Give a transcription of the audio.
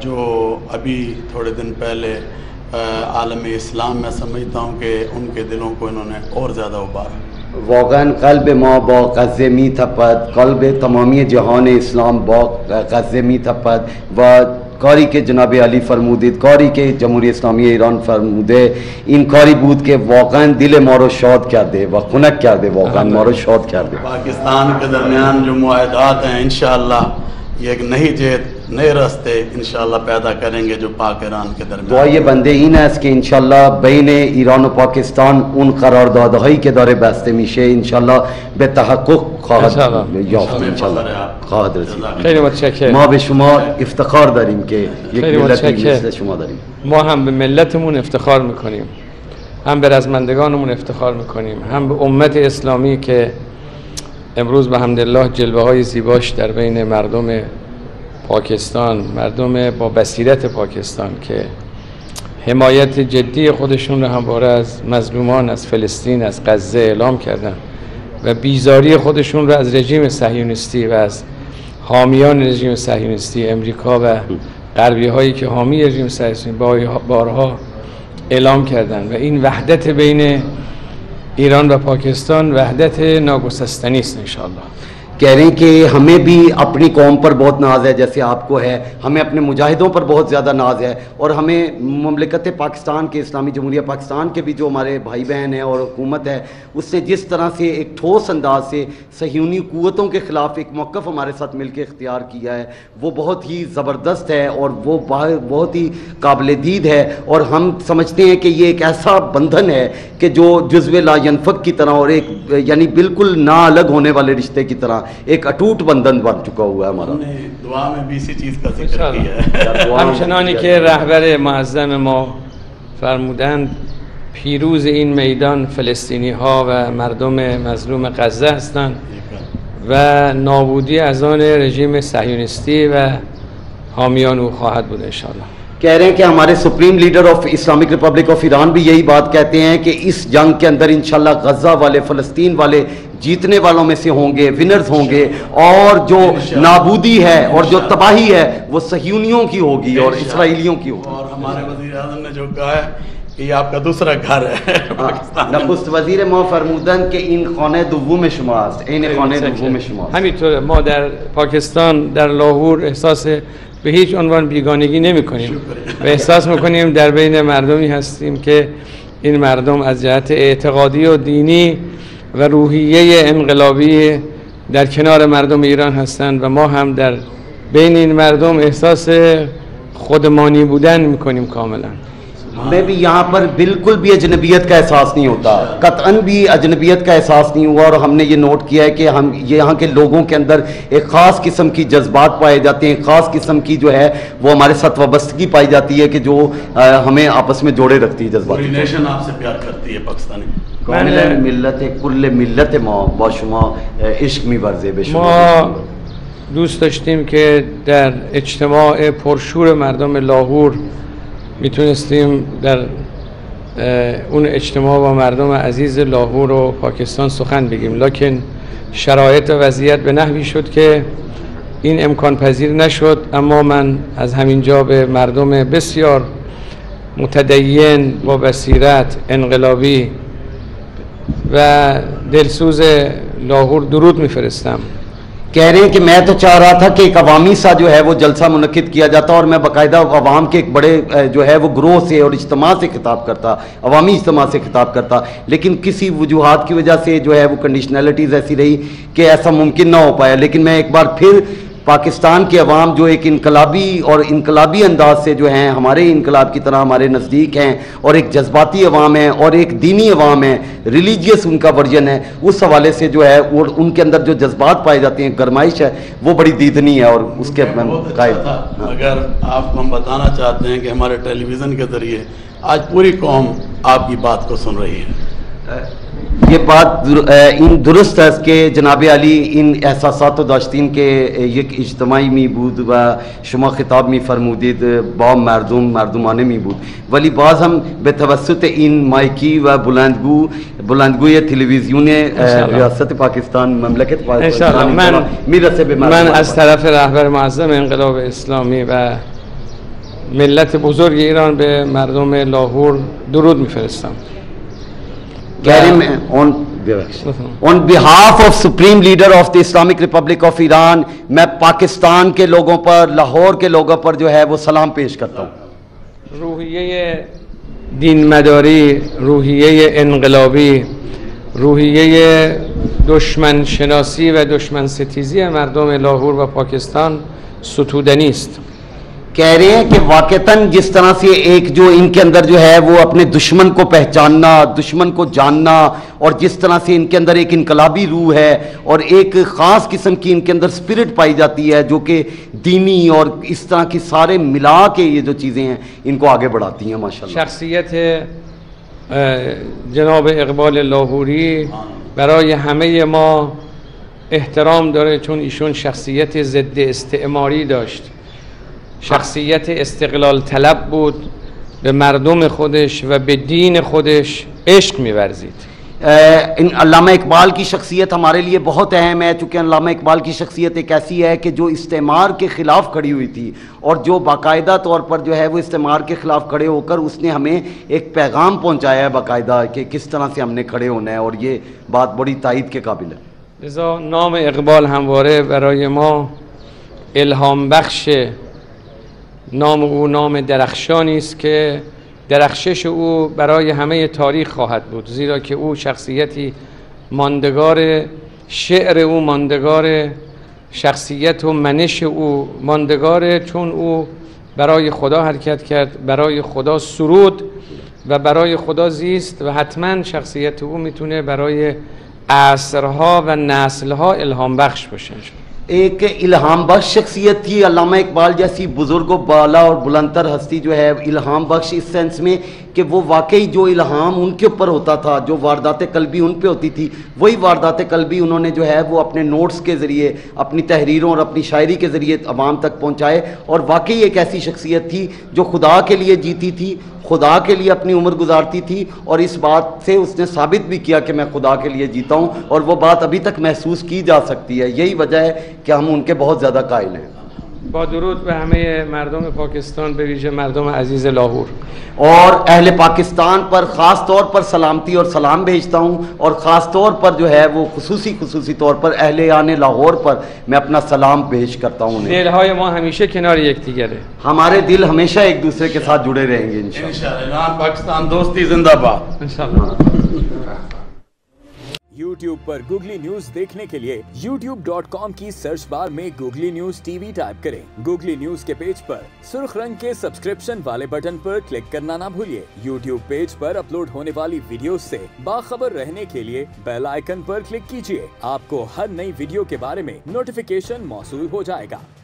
जो अभी थोड़े दिन पहले आलम इस्लाम में समझता हूँ कि उनके दिलों को इन्होंने और ज़्यादा उबारा. واقعا قلب ما با غزه می تپد، قلب تمامی جهان اسلام با غزه می تپد و کاری که جناب علی فرمودید، کاری که جمهوری اسلامی ایران فرموده، این کاری بود که واقعا دل ما رو شاد کرده و خنک کرده، واقعا ما رو شاد کرده. पाकिस्तान के दरमियान जो मुआहदात हैं इंशाअल्लाह ये एक नई जेत नए रास्ते इंशाअल्लाह पैदा करेंगे जो पाक ईरान के दरमियान. दुआए बंदे این است که انشالله بین ایران و پاکستان اون قراردادهایی که داره بسته میشه انشالله به تحقق خواهد یافت انشالله. خواهد رسید. خیلی متشکرم. ما به شما افتخار داریم که یک ملتی مثل شما داریم. ما هم به ملتمون افتخار میکنیم، هم به رزمندگانمون افتخار میکنیم، هم به امت اسلامی که امروز به حمدالله جلوه های زیباش در بین مردم پاکستان، مردم با بصیرت پاکستان که حمایت جدی خودشون رو همواره از مظلومان از فلسطین از غزه اعلام کردن و بیزاری خودشون رو از رژیم صهیونیستی و از حامیان رژیم صهیونیستی امریکا و غربی هایی که حامی رژیم صهیونیستی بارها اعلام کردن و این وحدت بین ایران و پاکستان وحدت ناگسستنی است انشاءالله. कह रहे हैं कि हमें भी अपनी कौम पर बहुत नाज है जैसे आपको है, हमें अपने मुजाहिदों पर बहुत ज़्यादा नाज है और हमें मुमलिकत पाकिस्तान के इस्लामी जमहूरिया पाकिस्तान के भी जो हमारे भाई बहन हैं और हुकूमत है उसने जिस तरह से एक ठोस अंदाज से सह्यूनी क़ुव्वतों के ख़िलाफ़ एक मौक़िफ़ हमारे साथ मिल के इख्तियार किया है वो बहुत ही ज़बरदस्त है और वो बहुत ही काबिल दीद है और हम समझते हैं कि ये एक ऐसा बंधन है कि जो जुज़्व ला यनफ़क की तरह और एक यानी बिल्कुल ना अलग होने वाले रिश्ते की तरह एक अटूट बंधन बन चुका हुआ है हमारा. दुआ में भी इसी चीज़ का जिक्र किया है. همچنانی که رهبر معظم ما فرمودند پیروز این میدان فلسطینی ها و مردم مظلوم غزه هستند و نابودی از آن رژیم صهیونیستی و حامیان او خواهد بود انشاءالله. कह रहे हैं कि हमारे supreme leader of Islamic Republic of Iran भी यही बात कहते हैं कि इस जंग के अंदर इंशाल्लाह गज़ा वाले फ़लस्तीन वाले जीतने वालों में से होंगे, विनर्स होंगे और जो नाबूदी है और जो तबाही है वो सह्यूनियों की होगी और इसराइलियों की होगी. और हमारे वज़ीर आज़म ने जो कहा है कि ये आपका दूसरा घर है पाकिस्तान. नखस्त वज़ीर ما فرمودن که این خانه دوم شماست، این خانه دوم شماست. همینطوره ما در پاکستان در لاهور احساس به هیچ عنوان بیگانگی نمی کنیم و احساس میکنیم در بین مردمی هستیم که این مردم از جهت اعتقادی و دینی و روحیه انقلابی در کنار مردم ایران هستند و ما هم در بین این مردم احساس خودمانی بودن میکنیم کاملا. हमें भी यहाँ पर बिल्कुल भी अजनबियत का एहसास नहीं होता, कतअन भी अजनबियत का एहसास नहीं हुआ और हमने ये नोट किया है कि हम ये यहाँ के लोगों के अंदर एक ख़ास किस्म की जज्बात पाए जाते हैं, ख़ास किस्म की जो है वो हमारे साथ वाबस्तगी पाई जाती है कि जो हमें आपस में जोड़े रखती है. जज्बात नेशन आपसे प्यार करती है पाकिस्तानी. मिल्लत कुल्ल मिल्लत ما با شما عشق می‌ورزه به شما. ما دوست داشتیم که در اجتماع پرشور مردم لاهور میتونستیم در اون اجتماع با مردم عزیز لاهور و پاکستان سخن بگیم، لکن شرایط و وضعیت به نحوی شد که این امکان پذیر نشد. اما من از همینجا به مردم بسیار متدین با بصیرت انقلابی و دلسوز لاهور درود میفرستم. कह रहे हैं कि मैं तो चाह रहा था कि एक अवामी सा जो है वो जलसा मुनक्किद किया जाता और मैं बाकायदा अवाम के एक बड़े जो है वो ग्रोह से और इज्तिमा से खिताब करता, अवामी इज्तिमा से खिताब करता, लेकिन किसी वजूहात की वजह से जो है वो कंडीशनलिटीज़ ऐसी रही कि ऐसा मुमकिन ना हो पाया. लेकिन मैं एक बार फिर पाकिस्तान के अवाम जो एक इनकलाबी और इनकलाबी अंदाज से जो हैं हमारे इनकलाब की तरह हमारे नज़दीक हैं और एक जज्बाती अवाम है और एक दीनी अवाम है, रिलीजियस उनका वर्जन है, उस हवाले से जो है और उनके अंदर जो जज्बात पाए जाते हैं, गरमाइश है, वो बड़ी दीदनी है और उसके कायल. अगर आपको हम बताना चाहते हैं कि हमारे टेलीविज़न के ज़रिए आज पूरी कौम आपकी बात को सुन रही है. ये बात इन दुरुस्त है कि जनाब अली इन एहसासात दाश्तीन के एक इज्तमाही मीबूद व शुमा खिताब में फरमूदीद बा मरदुमान मीबूद वली बाज़ हम बेतवसत इन माइकी व बुलंदगू टेलीविज़न रियासत पाकिस्तान ममलकत पाकिस्तान من از طرف رهبر معظم انقلاب اسلامی و ملت بزرگ ایران به مردم لاهور درود میفرستم. On behalf of Supreme Leader of the Islamic Republic of Iran, मैं पाकिस्तान के लोगों पर, लाहौर के लोगों पर जो है वो सलाम पेश करता हूँ. روحیه دین مداری، روحیه انقلابی، روحیه دشمن شناسی و دشمن ستیزی مردم لاهور و پاکستان ستودنی است. कह रहे हैं कि वाकईतन जिस तरह से एक जो इनके अंदर जो है वो अपने दुश्मन को पहचानना, दुश्मन को जानना, और जिस तरह से इनके अंदर एक इनकलाबी रूह है और एक ख़ास किस्म की इनके अंदर स्पिरिट पाई जाती है जो कि दीनी और इस तरह की सारे मिला के ये जो चीज़ें हैं इनको आगे बढ़ाती हैं माशाल्लाह. شخصیت جناب اقبال لاهوری برای همه ما احترام داره، چون ایشون شخصیت ضد استعماری داشت، شخصیت استقلال طلب بود، به مردم خودش و به دین خودش عشق می‌ورزید. अल्लामा इकबाल की शख्सियत हमारे लिए बहुत अहम है, चूँकि अल्लामा इकबाल की शख्सियत एक ऐसी है कि जो इस्तेमार के ख़िलाफ़ खड़ी हुई थी और जो बाकायदा तौर पर जो है वो इस्तेमार के ख़िलाफ़ खड़े होकर उसने हमें एक पैगाम पहुँचाया है बाकायदा कि किस तरह से हमने खड़े होना है, और ये बात बड़ी तायद के काबिल है. لذا نام اقبال همواره برای ما الهام بخش. نام او نام درخشانی است که درخشش او برای همه تاریخ خواهد بود، زیرا که او شخصیتی ماندگار، شعر او ماندگار، شخصیت و منش او ماندگاره، چون او برای خدا حرکت کرد، برای خدا سرود و برای خدا زیست و حتما شخصیت او میتونه برای عصرها و نسلها الهام بخش باشه. एक इल्हाम बख्श शख्सियत थी अल्लामा इकबाल जैसी बुज़ुर्ग बाला और बुलंदतर हस्ती जो है इल्हाम बख्श इस सेंस में कि वो वाकई जो इल्हाम उनके ऊपर होता था, जो वारदात कल्बी उन पे होती थी, वही वारदात कल्बी उन्होंने जो है वो अपने नोट्स के ज़रिए, अपनी तहरीरों और अपनी शायरी के ज़रिए अवाम तक पहुँचाए. और वाकई एक ऐसी शख्सियत थी जो खुदा के लिए जीती थी, खुदा के लिए अपनी उम्र गुजारती थी, और इस बात से उसने साबित भी किया कि मैं खुदा के लिए जीता हूँ, और वो बात अभी तक महसूस की जा सकती है. यही वजह है कि हम उनके बहुत ज़्यादा कायल हैं. با درود به همه مردم پاکستان، به ویژه مردم عزیز لاهور. और अहले पाकिस्तान पर ख़ास तौर पर सलामती और सलाम भेजता हूँ, और ख़ास तौर पर जो है वो खुसूसी तौर पर अहले आने लाहौर पर मैं अपना सलाम पेश करता हूँ. دلهای ما همیشه کنار یکدیگره. हमारे दिल हमेशा एक दूसरे के साथ जुड़े रहेंगे इंशाअल्लाह. इंशाअल्लाह. पाकिस्तान दोस्ती जिंदाबाद. इंशाअल्लाह. YouTube पर गूगली न्यूज देखने के लिए youtube.com की सर्च बार में गूगली न्यूज टीवी टाइप करें. गूगली न्यूज के पेज पर सुर्ख रंग के सब्सक्रिप्शन वाले बटन पर क्लिक करना ना भूलिए. YouTube पेज पर अपलोड होने वाली वीडियोस से बाखबर रहने के लिए बेल आइकन पर क्लिक कीजिए. आपको हर नई वीडियो के बारे में नोटिफिकेशन मौसूल हो जाएगा.